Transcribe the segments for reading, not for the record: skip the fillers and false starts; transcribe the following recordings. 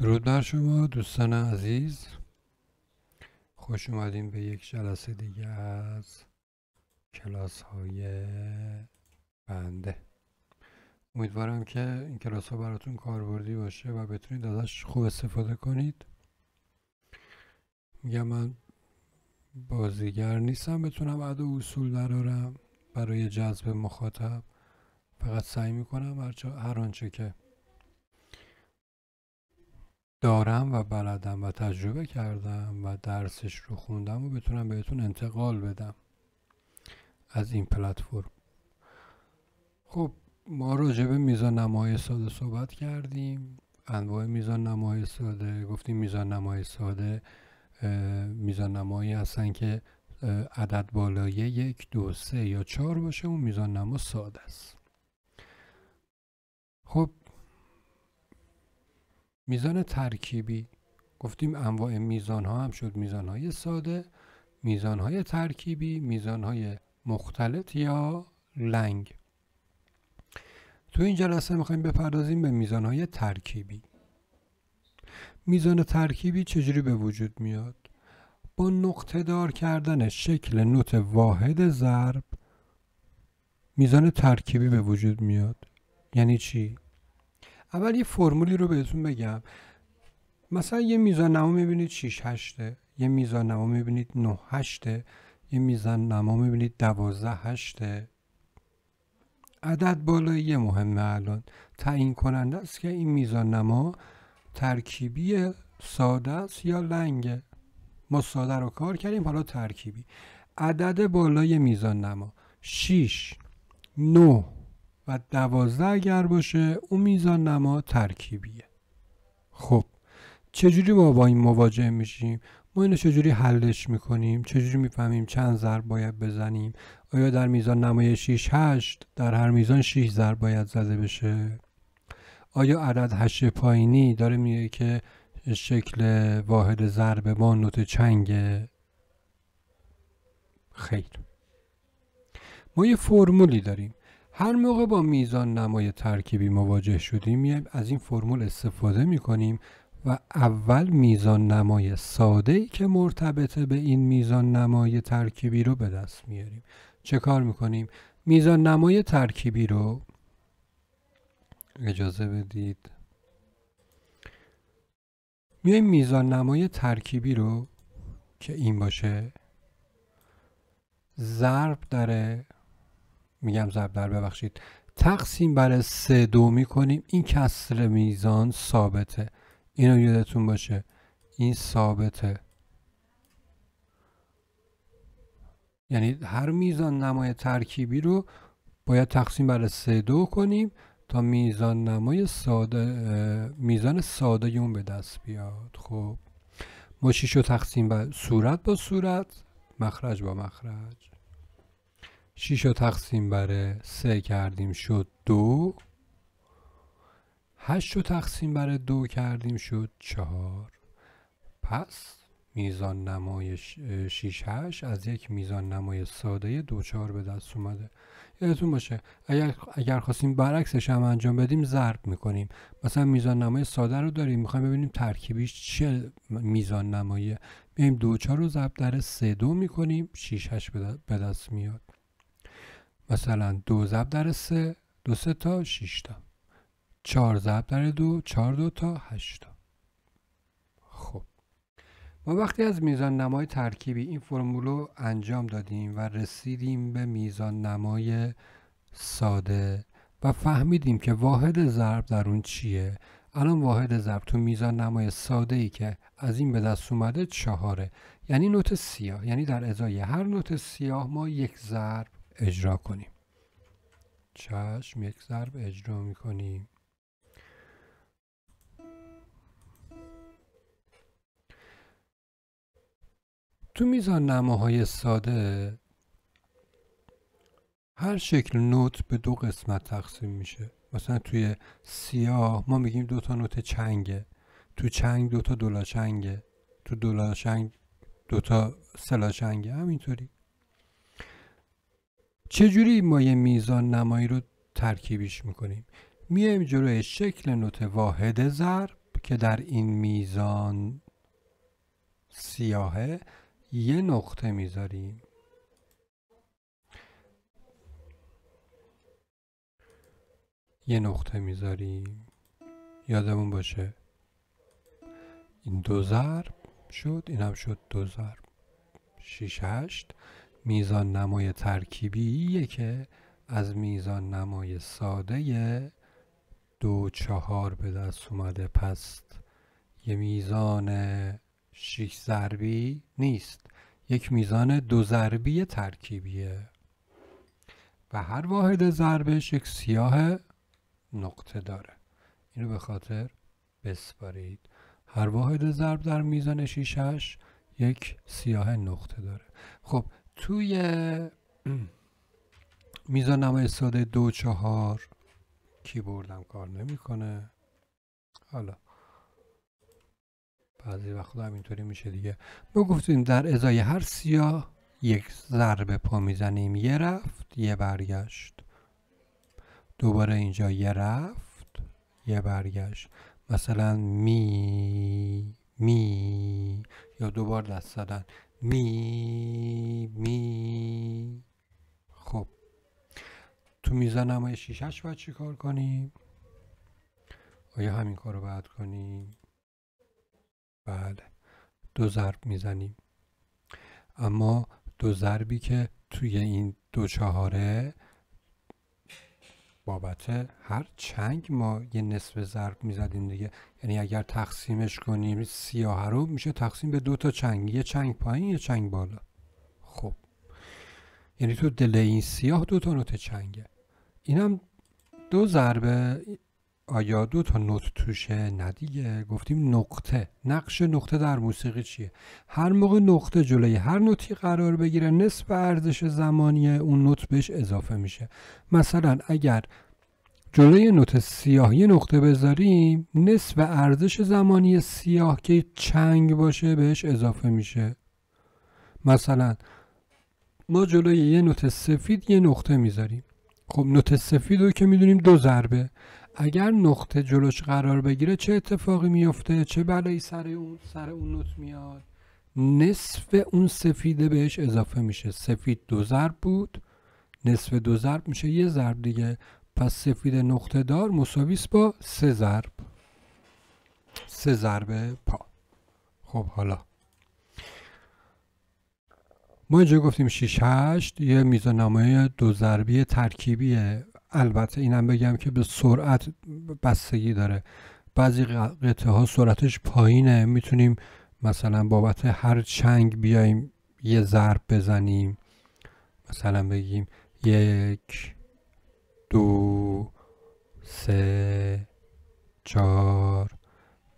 درود بر شما دوستان عزیز، خوش اومدین به یک جلسه دیگه از کلاس های بنده. امیدوارم که این کلاس ها براتون کاربردی باشه و بتونید ازش خوب استفاده کنید. میگم من بازیگر نیستم بتونم عد و اصول درارم برای جذب مخاطب، فقط سعی میکنم هر آنچه که دارم و بلدم و تجربه کردم و درسش رو خوندم و بتونم بهتون انتقال بدم از این پلتفرم. خب ما راجع به میزان نمای ساده صحبت کردیم، انواع میزان نمای ساده. گفتیم میزان نمای ساده میزان نمایی هستن که عدد بالای 1 2 3 یا 4 باشه، اون میزان نما ساده است. خب میزان ترکیبی گفتیم انواع میزان ها هم شد میزان های ساده، میزان های ترکیبی، میزان های مختلط یا لنگ. تو این جلسه میخوایم بپردازیم به میزان های ترکیبی. میزان ترکیبی چجوری به وجود میاد؟ با نقطه دار کردن شکل نوت واحد ضرب میزان ترکیبی به وجود میاد. یعنی چی؟ اول یه فرمولی رو بهتون بگم. مثلا یه میزان نما میبینید 6 8، یه میزان نما میبینید 9 8، یه میزان نما میبینید 12 8. عدد بالایی مهمه الان تعیین کننده است که این میزان نما ترکیبی ساده است یا لنگه. ما ساده رو کار کردیم، حالا ترکیبی. عدد بالای میزان نما 6 9 و 12 اگر باشه اون میزان نما ترکیبیه. خب چجوری ما با این مواجه میشیم؟ ما اینو چجوری حلش میکنیم؟ چجوری میفهمیم چند ضرب باید بزنیم؟ آیا در میزان نمای 6 8 در هر میزان 6 ضرب باید زده بشه؟ آیا عدد 8 پایینی داره میگه که شکل واحد ضرب ما نوت چنگه؟ خیر. ما یه فرمولی داریم. هر موقع با میزان نمای ترکیبی مواجه شدیم میایم از این فرمول استفاده میکنیم و اول میزان نمای ساده‌ای که مرتبطه به این میزان نمای ترکیبی رو به دست میاریم. چه کار میکنیم؟ میزان نمای ترکیبی رو اجازه بدید میایم میزان نمای ترکیبی رو که این باشه ضرب در تقسیم بر 3 2 میکنیم. این کسر میزان ثابته، اینو یادتون باشه، این ثابته. یعنی هر میزان نمای ترکیبی رو باید تقسیم بر 3 2 کنیم تا میزان نمای ساده میزان ساده اون به دست بیاد. خب ما 6 رو تقسیم بر صورت با صورت، مخرج با مخرج، 6 رو تقسیم بر 3 کردیم شد 2، 8 رو تقسیم بر 2 کردیم شد 4. پس میزان نمای 6 8 از یک میزان نمای ساده 2 4 به دست اومده. یادتون باشه اگر خواستیم برعکسش هم انجام بدیم ضرب میکنیم. مثلا میزان نمای ساده رو داریم، میخوایم ببینیم ترکیبیش چه میزان نماییه، میایم 2 4 رو ضرب در 3 2 میکنیم، 6 8 به دست میاد. مثلا 2 ضرب در 3 2 3 تا 6 تا، 4 ضرب در 2 4 2 تا 8 تا. خب ما وقتی از میزان نمای ترکیبی این فرمول رو انجام دادیم و رسیدیم به میزان نمای ساده و فهمیدیم که واحد ضرب در اون چیه. الان واحد ضرب تو میزان نمای ساده ای که از این به دست اومده 4، یعنی نوت سیاه، یعنی در ازای هر نوت سیاه ما یک ضرب اجرا کنیم. چشم، یک ضرب اجرا میکنیم. تو میزان نماهای ساده هر شکل نوت به 2 قسمت تقسیم میشه. مثلا توی سیاه ما میگیم 2 تا نوت چنگه، تو چنگ 2 تا دولاچنگه، تو دولاچنگ 2 تا سلاچنگه. همینطوری. چجوری ما یه میزان نمایی رو ترکیبیش میکنیم؟ میایم جلوی شکل نوت واحد ضرب که در این میزان سیاهه یه نقطه میذاریم. یادمون باشه این 2 ضرب شد، این هم شد 2 ضرب 6 8. میزان نمای ترکیبیه که از میزان نمای ساده 2 4 به دست اومده. پس یه میزان 6 ضربی نیست، یک میزان 2 ضربی ترکیبیه و هر واحد ضربش یک سیاه نقطه داره. اینو به خاطر بسپارید. هر واحد ضرب در میزان 6 8 یک سیاه نقطه داره. خب توی میزان نمای ساده 2 4 کیبوردم کار نمیکنه. حالا بعضی وقتا همینطوری میشه دیگه. ما گفتیم در ازای هر سیاه یک ضرب پا میزنیم، یه رفت یه برگشت. دوباره اینجا یه رفت یه برگشت. مثلا می یا دوبار دست زدن می. خب تو میزان نمای 6 8 باید چی کار کنیم؟ آیا همین کار رو باید کنیم؟ بله، 2 ضرب میزنیم، اما 2 ضربی که توی این 2 4 بابت هر چنگ ما یه نصف ضرب میزدیم دیگه. یعنی اگر تقسیمش کنیم سیاه رو میشه تقسیم به 2 تا چنگ، یه چنگ پایین یه چنگ بالا. خب یعنی تو دل این سیاه 2 تا نوت چنگه. اینم 2 ضربه. آیا 2 تا نوت توشه؟ نه دیگه. گفتیم نقطه، نقش نقطه در موسیقی چیه؟ هر موقع نقطه جلوی هر نوتی قرار بگیره نصف ارزش زمانی اون نوت بهش اضافه میشه. مثلا اگر جلوی نوت سیاه یه نقطه بذاریم، نصف ارزش زمانی سیاه که چنگ باشه بهش اضافه میشه. مثلا ما جلوی یه نوت سفید یه نقطه میذاریم. خب نوت سفید رو که میدونیم 2 ضربه. اگر نقطه جلوش قرار بگیره چه اتفاقی میفته؟ چه بلایی سر اون نوت میاد؟ نصف اون سفیده بهش اضافه میشه. سفید 2 ضرب بود، نصف 2 ضرب میشه 1 ضرب دیگه. پس سفید نقطه دار مساویس با 3 ضرب، 3 ضرب پا. خب حالا ما اینجا گفتیم 6 8 یه میزان نمای 2 ضربی ترکیبیه. البته اینم بگم که به سرعت بستگی داره. بعضی قطعه ها سرعتش پایینه، میتونیم مثلا بابت هر چنگ بیایم یه ضرب بزنیم. مثلا بگیم 1 2 3 4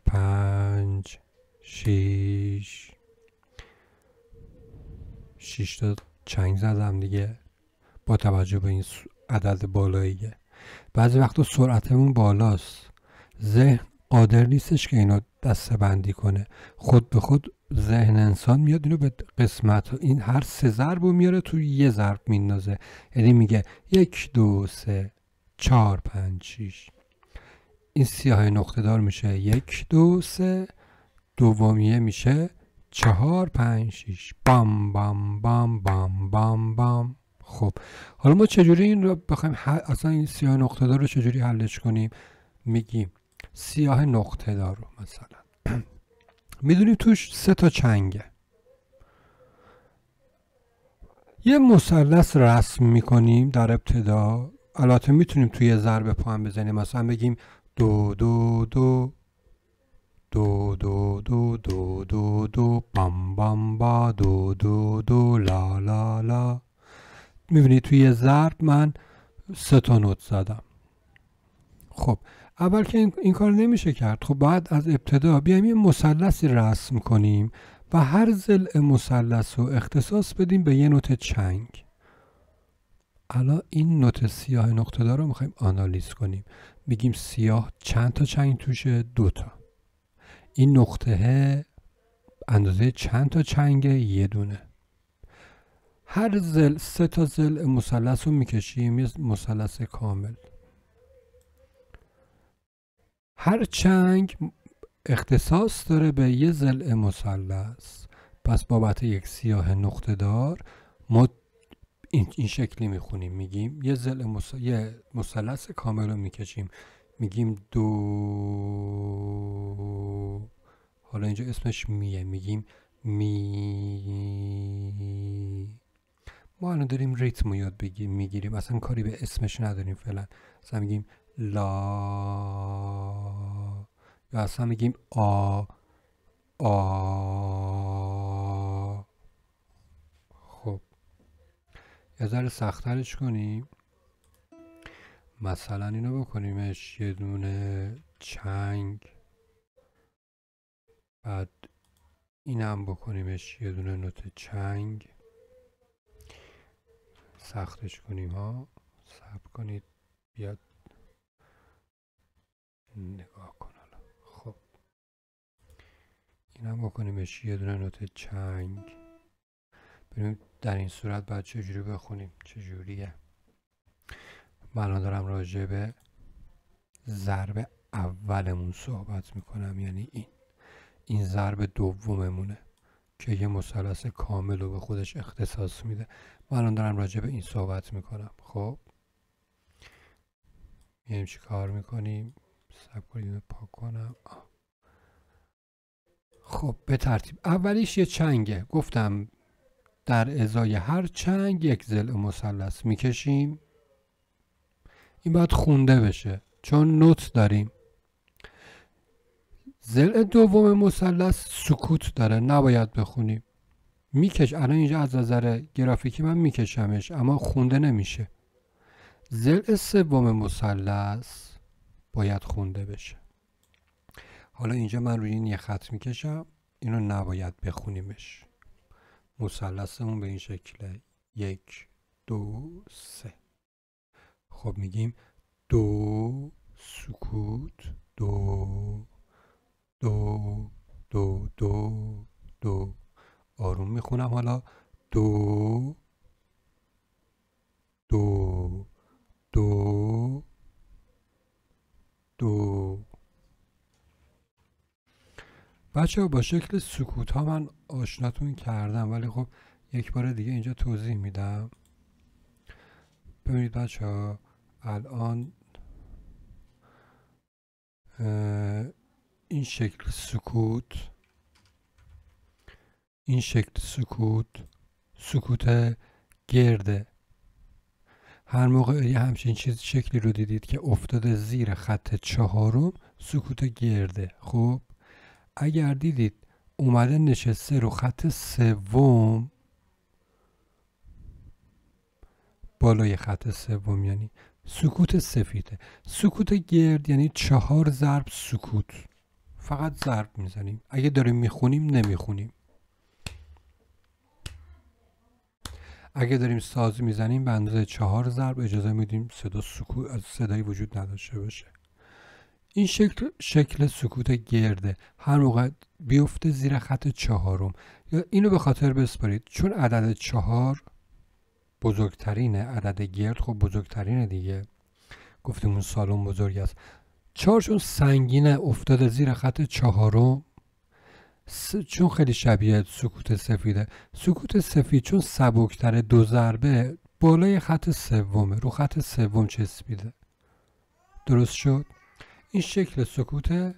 5 6 تا چنگ زدم دیگه با توجه به این عدد بالاییه. بعضی وقتا سرعتمون بالاست، ذهن قادر نیستش که اینو دسته بندی کنه. خود به خود ذهن انسان میاد اینو به قسمت، این هر 3 ضرب رو میاره توی یه ضرب میندازه. یعنی میگه 1 2 3 4 5 6. این سیاه نقطه دار میشه 1 2 3، دومیه میشه 4 5 6. بام بام بام بام بام بام. خب حالا ما چجوری این رو بخوایم اصلا این سیاه نقطه دار رو چجوری حلش کنیم؟ میگیم سیاه نقطه دار رو مثلا میدونیم توش 3 تا چنگه. یه مثلث رسم میکنیم در ابتدا. البته میتونیم توی ضرب پا هم بزنیم. مثلا بگیم 2 2 2 2 2 2 2 2 2 بام بام با 2 2 2 لا لا لا. میبینید توی یه ضرب من 3 تا نوت زدم. خب اول که این کار نمیشه کرد. خب باید از ابتدا بیایم یه مثلثی رسم کنیم و هر ضلع مثلث رو اختصاص بدیم به یه نوت چنگ. الان این نوت سیاه نقطه دار رو میخوایم آنالیز کنیم. میگیم سیاه چند تا چنگ توشه؟ 2 تا. این نقطه اندازه چند تا چنگه؟ 1 دونه. هر ضلع 3 تا ضلع مثلث رو میکشیم یه مثلث کامل. هر چنگ اختصاص داره به یه ضلع مثلث. پس بابت یک سیاه نقطه دار ما این شکلی میخونیم، میگیم یه ضلع یه مثلث کامل رو میکشیم، میگیم دو، حالا اینجا اسمش میه، میگیم می. ما الان داریم ریتم رو یاد میگیریم، اصلا کاری به اسمش نداریم فعلا. اصلا میگیم لا، یا اصلا میگیم آ. خب یه ذره سخت‌ترش کنیم، مثلا اینو بکنیمش یه دونه چنگ، بعد اینم بکنیمش یه دونه نوت چنگ. سختش کنیم ها، صبر کنید بیاد نگاه کن حالا. خب اینم بکنیمش یه دونه نوت چنگ. ببینیم در این صورت باید چجوری بخونیم، چجوریه. من الان دارم راجع به ضرب اولمون صحبت میکنم، یعنی این ضرب دوممونه که یه مثلث کامل رو به خودش اختصاص میده. من الان دارم راجع به این صحبت میکنم. خب میایم چی کار میکنیم؟ صبر کنید پاک کنم. خب به ترتیب اولیش یه چنگه، گفتم در ازای هر چنگ یک ضلع مثلث میکشیم. این باید خونده بشه چون نوت داریم. ضلع دوم مثلث سکوت داره، نباید بخونیم. الان اینجا از نظر گرافیکی من میکشمش اما خونده نمیشه. ضلع سوم مثلث باید خونده بشه. حالا اینجا من روی این یه خط میکشم، اینو نباید بخونیمش. مثلثمون به این شکله، 1 2 3. خب میگیم دو سکوت، دو دو دو دو دو. آروم میخونم حالا، دو دو دو دو. بچه ها با شکل سکوت ها من آشناتون کردم، ولی خب یک بار دیگه اینجا توضیح میدم. ببینید بچه ها الان این شکل سکوت، این شکل سکوت گرده. هر موقع یه همچین شکلی رو دیدید که افتاده زیر خط چهارم، سکوت گرده. خب اگر دیدید اومده نشسته رو خط سوم، بالای خط سوم، یعنی سکوت سفیده. سکوت گرد یعنی 4 ضرب سکوت، فقط ضرب میزنیم. اگه داریم میخونیم نمیخونیم. اگه داریم ساز میزنیم به اندازه 4 ضرب اجازه میدیم صدایی وجود نداشته باشه. این شکل سکوت گرده، هر موقع بیفته زیر خط چهارم. یا اینو به خاطر بسپارید چون عدد 4 بزرگترینه، عدد گرد خب بزرگترینه دیگه، گفتیم اون سالن بزرگ است. 4 چون سنگینه افتاده زیر خط چهارم، چون خیلی شبیه سکوت سفیده. سکوت سفید چون سبکتره، 2 ضربه بالای خط سومه، رو خط سوم چسبیده. درست شد؟ این شکل سکوت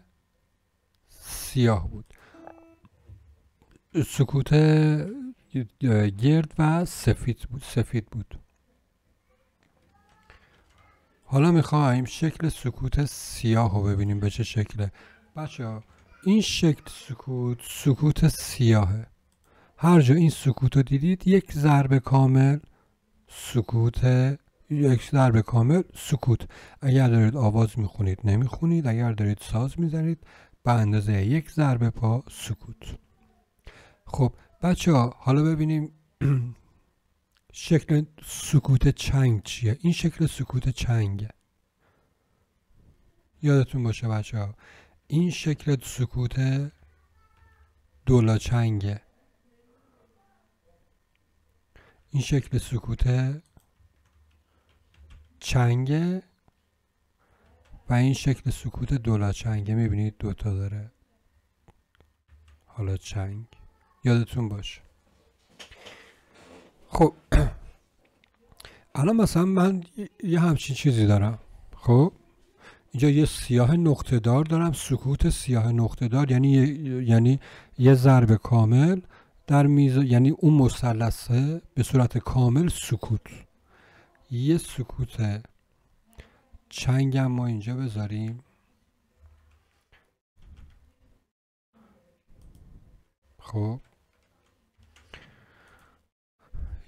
سیاه بود، سکوت گرد و سفید بود. حالا میخوایم شکل سکوت سیاه رو ببینیم به چه شکله. بچه ها این شکل سکوت سیاهه. هر جا این سکوت رو دیدید یک ضرب کامل سکوت، یک ضرب کامل سکوت. اگر دارید آواز میخونید نمیخونید، اگر دارید ساز میزنید به اندازه یک ضرب پا سکوت. خب بچه ها حالا ببینیم شکل سکوت چنگ چیه. این شکل سکوت چنگه، یادتون باشه بچه ها. این شکل سکوت دولا چنگه، این شکل سکوت چنگه و این شکل سکوت دولا چنگه. میبینید دوتا داره. حالا چنگ یادتون باشه. خب الان مثلا من یه همچین چیزی دارم. خب اینجا یه سیاه نقطه دار دارم، سکوت سیاه نقطه دار یعنی یه ضرب کامل در یعنی اون مثلثه به صورت کامل سکوت. یه سکوت چنگ هم ما اینجا بذاریم. خب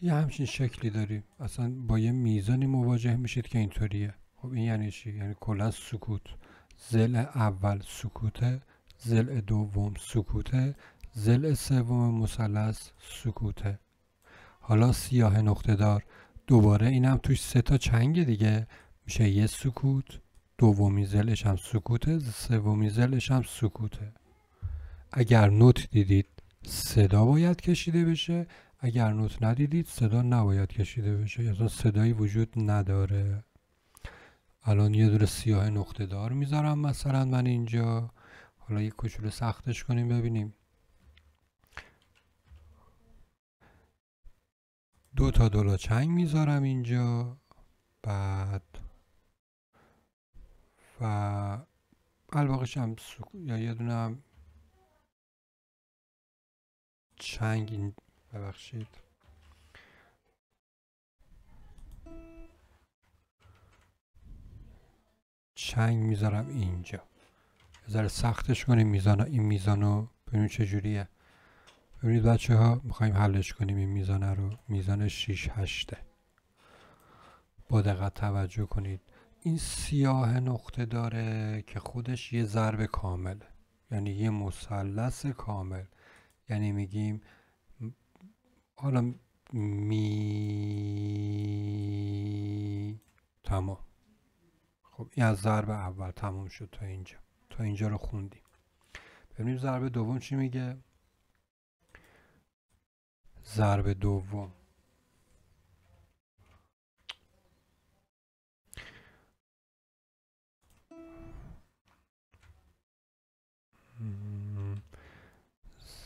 یه همچین شکلی داریم، اصلا با یه میزانی مواجه میشید که اینطوریه. خب این یعنی چی؟ یعنی کلا سکوت. ضلع اول سکوته، ضلع دوم سکوته، ضلع سوم مثلث سکوته. حالا سیاه نقطه دار دوباره اینم توش 3 تا چنگ دیگه، میشه یه سکوت، دومی ضلعش هم سکوته، سومی ضلعش هم سکوته. اگر نوت دیدید صدا باید کشیده بشه، اگر نوت ندیدید صدا نباید کشیده بشه، اصلا صدایی وجود نداره. الان یه دور سیاه نقطه دار میذارم مثلا من اینجا. حالا یه کوچولو سختش کنیم ببینیم. 2 تا دولا چنگ میذارم اینجا، بعد و الباقیش هم یا یه دونه هم چنگ این ببخشید چنگ میذارم اینجا. بذاره سختش کنیم این میزانو ببینیم چجوریه. ببینید بچه ها میخوایم حلش کنیم این میزانه رو. میزان 6-8 با دقت توجه کنید. این سیاه نقطه داره که خودش یه ضرب کامل، یعنی یه مثلث کامل. یعنی میگیم حالا تمام. خب این از ضرب اول تمام شد تا اینجا رو خوندیم. ببینیم ضرب دوم چی میگه. ضرب دوم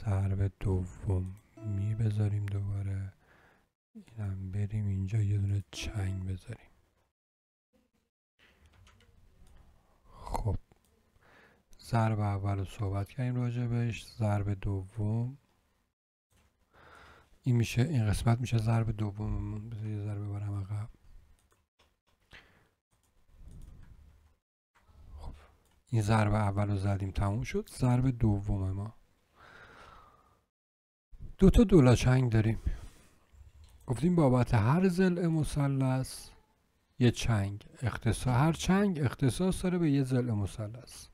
ضرب دوم بذاریم دوباره. اینم بریم اینجا یه دونه چنگ بذاریم. خب ضرب اول رو صحبت کردیم راجع بهش. ضرب دوم این میشه، این قسمت میشه ضرب دوم. بذار یه ضربه ببرم عقب. خب این ضرب اول رو زدیم تموم شد. ضرب دوم ما 2 تا دولا چنگ داریم. گفتیم بابت هر ضلع مثلث یه چنگ هر چنگ اختصاص داره به یه ضلع مثلث.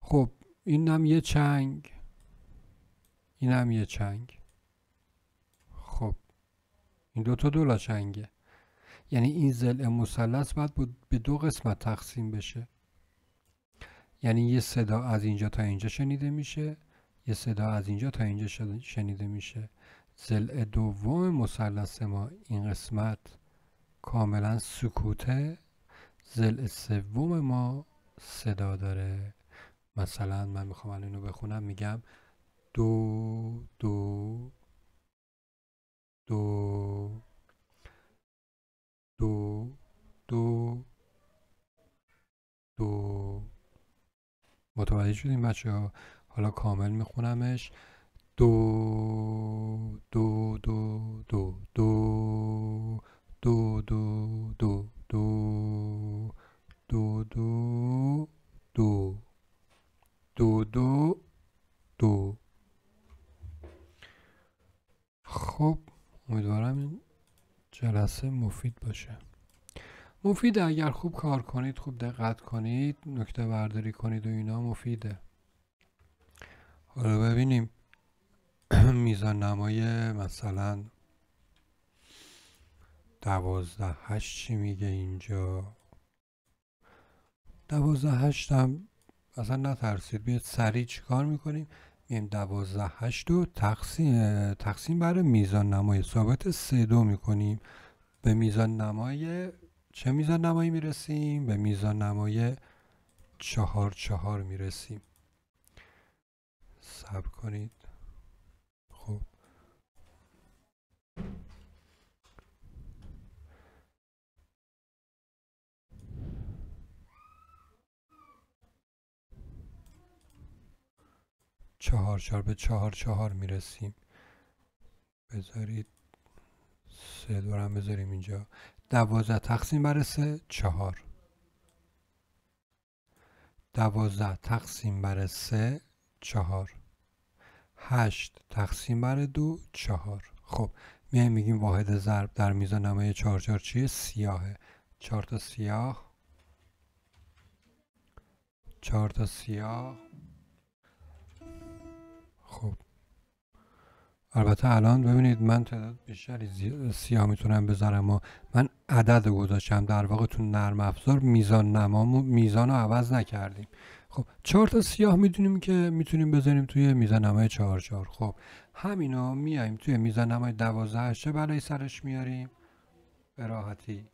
خب اینم یه چنگ، اینم یه چنگ. خب این 2 تا دولا چنگه، یعنی این ضلع مثلث باید به 2 قسمت تقسیم بشه. یعنی یه صدا از اینجا تا اینجا شنیده میشه، یه صدا از اینجا تا اینجا شنیده میشه. ضلع دوم مثلث ما این قسمت کاملا سکوته. ضلع سوم ما صدا داره. مثلا من میخوام الان اینو بخونم، میگم دو دو دو دو دو دو. متوجه شدیم بچه ها؟ حالا کامل میخونمش. دو دو دو دو دو دو دو دو دو دو دو دو دو دو دو. خب امیدوارم این جلسه مفید باشه. مفیده اگر خوب کار کنید، خوب دقت کنید، نکته برداری کنید و اینا مفیده. حالا ببینیم میزان نمای مثلا 12-8 چی میگه اینجا. 12-8 هم اصلا نترسید، بیاد سریع چی کار میکنیم. میگیم 12-8 رو تقسیم بر میزان نمای ثابت 3-2 میکنیم. به میزان نمای چه میزان نمایی میرسیم؟ به میزان نمای 4-4 میرسیم. صبر کنید. خب 4 به 4 میرسیم. بذارید 3 دورم بذاریم اینجا. 12 تقسیم بر 3 4. 12 تقسیم بر 3 4. 8 تقسیم بر 2 4. خب میایم میگیم واحد ضرب در میزان نمای 4 چیه؟ سیاهه. 4 تا سیاه. 4 تا سیاه. خب البته الان ببینید من تعداد بیشتری سیاه میتونم بذارم و من عدد گذاشتم، در واقع تو نرم افزار میزان رو عوض نکردیم. خب 4 تا سیاه میدونیم که میتونیم بذاریم توی میزان نمای 4. خب همینو میایم توی میزان نمای 12 چه بلایی سرش میاریم؟ به راحتی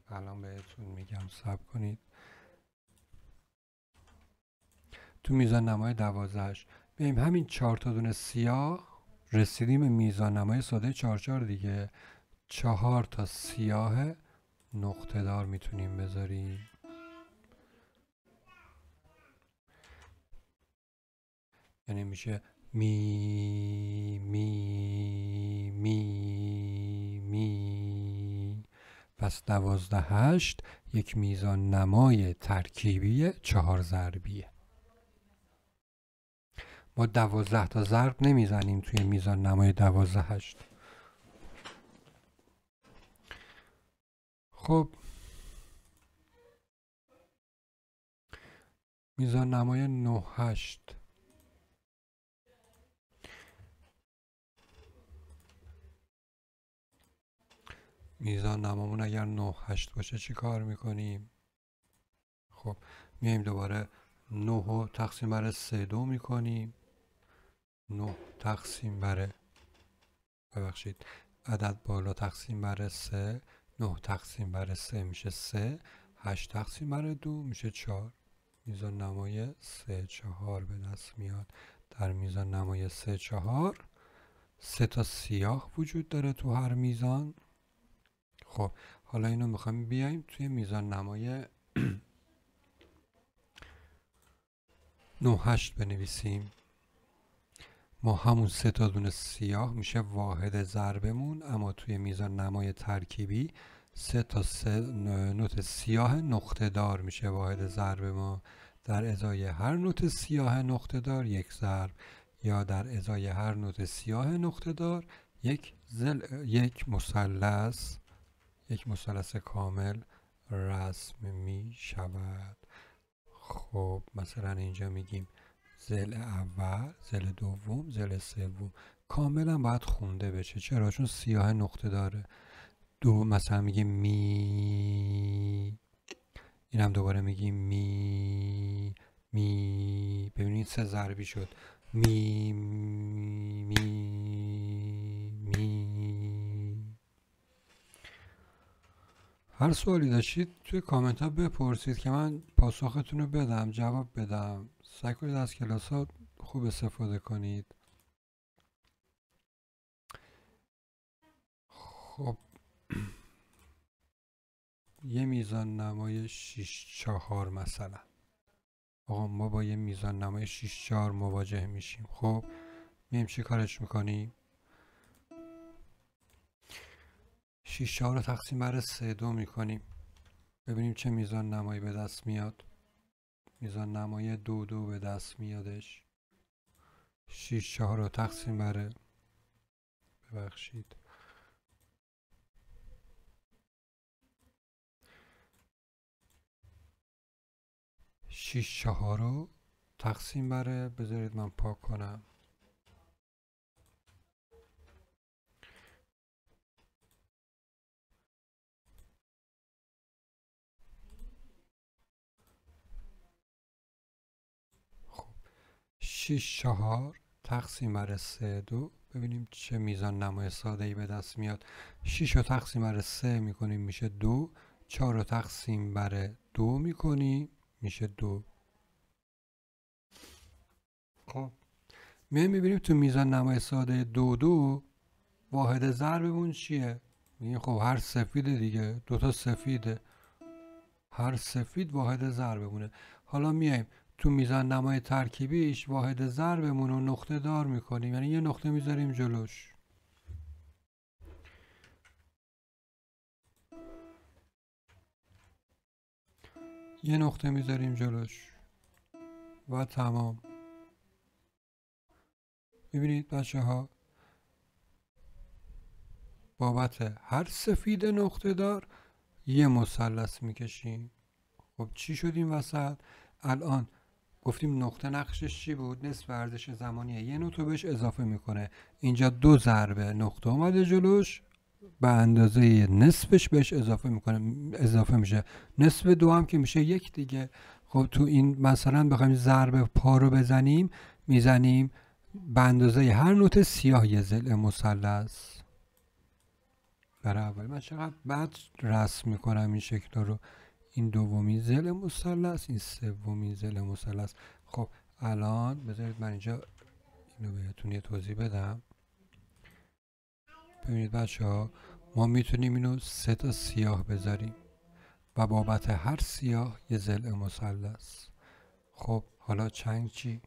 الان بهتون میگم، صبر کنید. تو میزان نمای 12 بیایم همین 4 تا دونه سیاه، رسیدیم به میزان نمای ساده 4 دیگه. 4 تا سیاه نقطه دار میتونیم بذاریم. یعنی میشه می می می می. پس 12 8 یک میزان نمای ترکیبی 4 ضربیه. ما 12 تا ضرب نمیزنیم توی میزان نمای 12 8. خب میزان نمای 9 8. میزان نمامون اگر 9 8 باشه چی کار میکنیم؟ خب میایم دوباره 9 رو تقسیم بر 3 2 میکنیم. 9 تقسیم بر عدد بالا تقسیم بر 3. 9 تقسیم بر 3 میشه 3. 8 تقسیم بر 2 میشه 4. میزان نمای 3 4 به دست میاد. در میزان نمای 3 4 3 تا سیاه وجود داره تو هر میزان. خب حالا اینو میخوایم بیایم توی میزان نمای 9 8 بنویسیم. ما همون 3 تا دونه سیاه میشه واحد ضربمون، اما توی میزان نمای ترکیبی 3 تا نوت سیاه نقطه دار میشه واحد ضرب ما. در ازای هر نوت سیاه نقطه دار یک ضرب، یا در ازای هر نوت سیاه نقطه دار یک مثلث کامل رسم می شود. خب مثلا اینجا میگیم ضلع اول، ضلع دوم، ضلع سوم کاملا باید خونده بشه. چرا؟ چون سیاه نقطه داره. مثلا میگیم می، اینم دوباره میگیم می می. ببینید 3 ضربی شد. می می می. هر سوالی داشتید توی کامنت ها بپرسید که من پاسختون رو بدم، جواب بدم. سعی کنید از کلاس ها خوب استفاده کنید. خب یه میزان نمای 6 4 مثلا. آقا ما با یه میزان نمای 6 4 مواجه میشیم. خب میایم چی کارش میکنیم؟ 6 4 رو تقسیم بر 3 2 میکنیم. ببینیم چه میزان نمایی به دست میاد. میزان نمای 2 2 به دست میادش. 6 4 رو تقسیم بر 6 4 رو تقسیم بر، بذارید من پاک کنم. خب 6 4 تقسیم بر 3 2. ببینیم چه میزان نمای ساده ای به دست میاد. 6 رو تقسیم بر 3 میکنیم میشه 2. 4 رو تقسیم بر 2 میکنیم میشه 2. خب میبینیم تو میزان نمای ساده 2 واحد ضربمون چیه؟ میگیم خب هر سفیده دیگه، دوتا سفیده، هر سفید واحد ضربمونه. حالا میایم تو میزان نمای ترکیبیش واحد ضربمون رو نقطه دار میکنیم، یعنی یه نقطه میذاریم جلوش، یه نقطه میذاریم جلوش و تمام. میبینید بچه ها، بابت هر سفید نقطه دار یه مثلث میکشیم. خب چی شد این وسط؟ الان گفتیم نقطه نقشش چی بود؟ نصف ارزش زمانیه، یه نقطه بهش اضافه میکنه. اینجا 2 ضربه نقطه اومده جلوش، به اندازه نصفش بهش اضافه میکنه، اضافه میشه. نصف 2 هم که میشه 1 دیگه. خب تو این مثلا بخوایم ضرب پا رو بزنیم، میزنیم به اندازه هر نقطه سیاه یه ضلع مثلث. برای اول من چقدر بد رسم میکنم این شکل رو. این دومین ضلع مثلث، این سومین ضلع مثلث. خب الان بذارید من اینجا اینو بهتون یه توضیح بدم. ببینید بچه ها، ما میتونیم اینو 3 تا سیاه بذاریم و بابت هر سیاه یه ضلع مثلث. خب حالا چنگ چی؟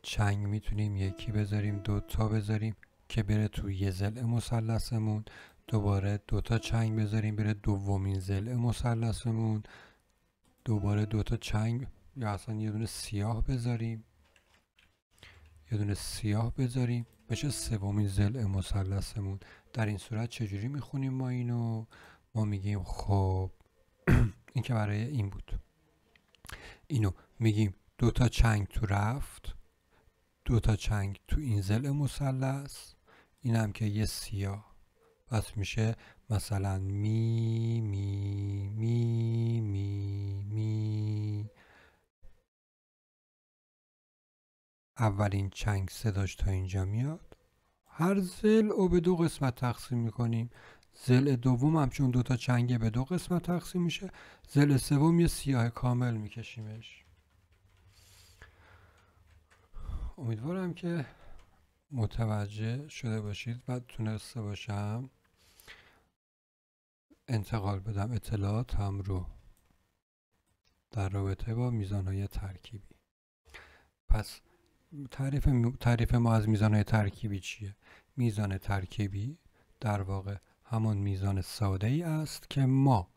چنگ میتونیم یکی بذاریم، 2 تا بذاریم که بره تو یه ضلع مثلثمون، دوباره 2 تا چنگ بذاریم بره دومین ضلع مثلثمون، دوباره 2 تا چنگ یا اصلا یه دونه سیاه بذاریم، یه دونه سیاه بذاریم بشه سومین ضلع مثلثمون. در این صورت چجوری میخونیم ما اینو؟ ما میگیم خب این که برای این بود، اینو میگیم 2 تا چنگ تو رفت، 2 تا چنگ تو این ضلع مثلث، این هم که یه سیاه، پس میشه مثلا می می می می می. اولین چنگ صداش تا اینجا میاد. هر ضلع رو به 2 قسمت تقسیم میکنیم. ضلع دوم هم چون 2 تا چنگه به 2 قسمت تقسیم میشه. ضلع سوم یه سیاه کامل میکشیمش. امیدوارم که متوجه شده باشید و تونسته باشم انتقال بدم اطلاعات هم رو در رابطه با میزانهای ترکیبی. پس تعریف ما از میزانهای ترکیبی چیه؟ میزان ترکیبی در واقع همان میزان ساده ای است که ما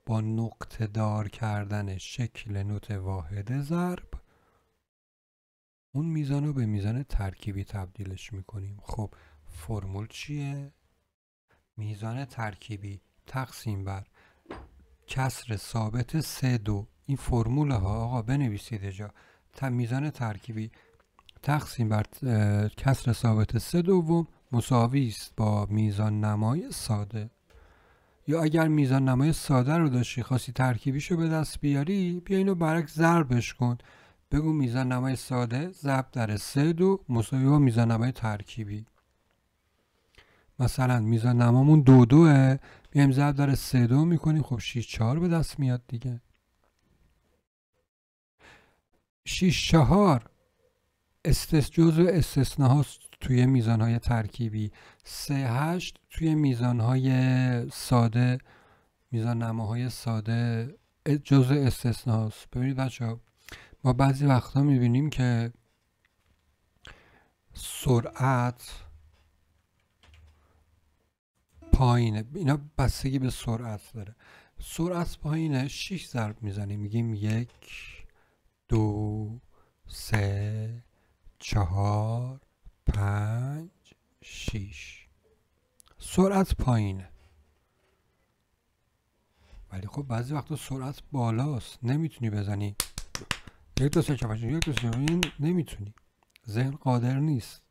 با نقطه دار کردن شکل نوت واحد ضرب اون میزان رو به میزان ترکیبی تبدیلش میکنیم. خب فرمول چیه؟ میزان ترکیبی تقسیم بر کسر ثابت 3-2. این فرمول ها آقا بنویسید جا. میزان ترکیبی تقسیم بر کسر ثابت 3/2 مساوی است با میزان نمای ساده. یا اگر میزان نمای ساده رو داشتی خواستی ترکیبیشو به دست بیاری، بیا اینو برعکس ضربش کن، بگو میزان نمای ساده ضرب در 3/2 مساوی با میزان نمای ترکیبی. مثلا میزان نمامون 2/2، بیایم ضرب در 3/2 میکنیم، خب 6/4 به دست میاد دیگه. 6/4 جزء استثناهاست توی میزانهای ترکیبی. 3/8 توی میزانهای ساده، میزان نماهای ساده جزء استثناهاست. ببینید بچه‌ها، ما بعضی وقتا میبینیم که سرعت پایینه، اینا بستگی به سرعت داره. سرعت پایینه 6 ضرب میزنیم، میگیم 1 2 3 4 5 6. سرعت پایینه. ولی خب بعضی وقتا سرعت بالاست، نمیتونی بزنی 1 2 3 4 5 1 2 3 نمیتونی، ذهن قادر نیست.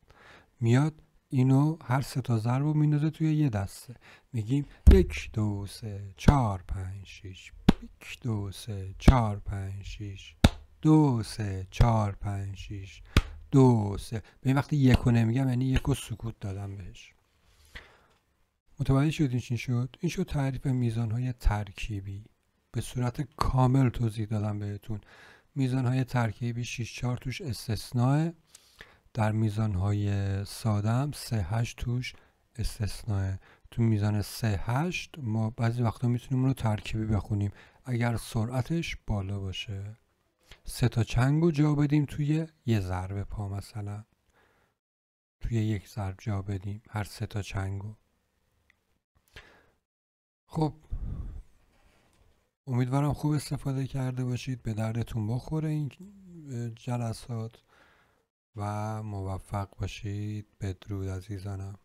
میاد اینو هر 3 تا ضرب رو میندازه توی یه دسته، میگیم 1 2 3 4 5 6 1 2 3 4 5 6 2 3 4 5 6 2 3. به این وقتی 1 رو نمیگم یعنی 1 رو سکوت دادم بهش. متوجه شدین چی شد؟ این شد تعریف میزانهای ترکیبی. به صورت کامل توضیح دادم بهتون. میزانهای ترکیبی 6/4 توش استثناء، در میزانهای ساده هم 3-8 توش استثناءه. تو میزان 3-8 ما بعضی وقتا میتونیم رو ترکیبی بخونیم اگر سرعتش بالا باشه. 3 تا چنگ رو جا بدیم توی یه ضرب پا، مثلا توی یک ضرب جا بدیم هر 3 تا چنگ رو. خب امیدوارم خوب استفاده کرده باشید، به دردتون بخوره این جلسات و موفق باشید. بدرود عزیزانم.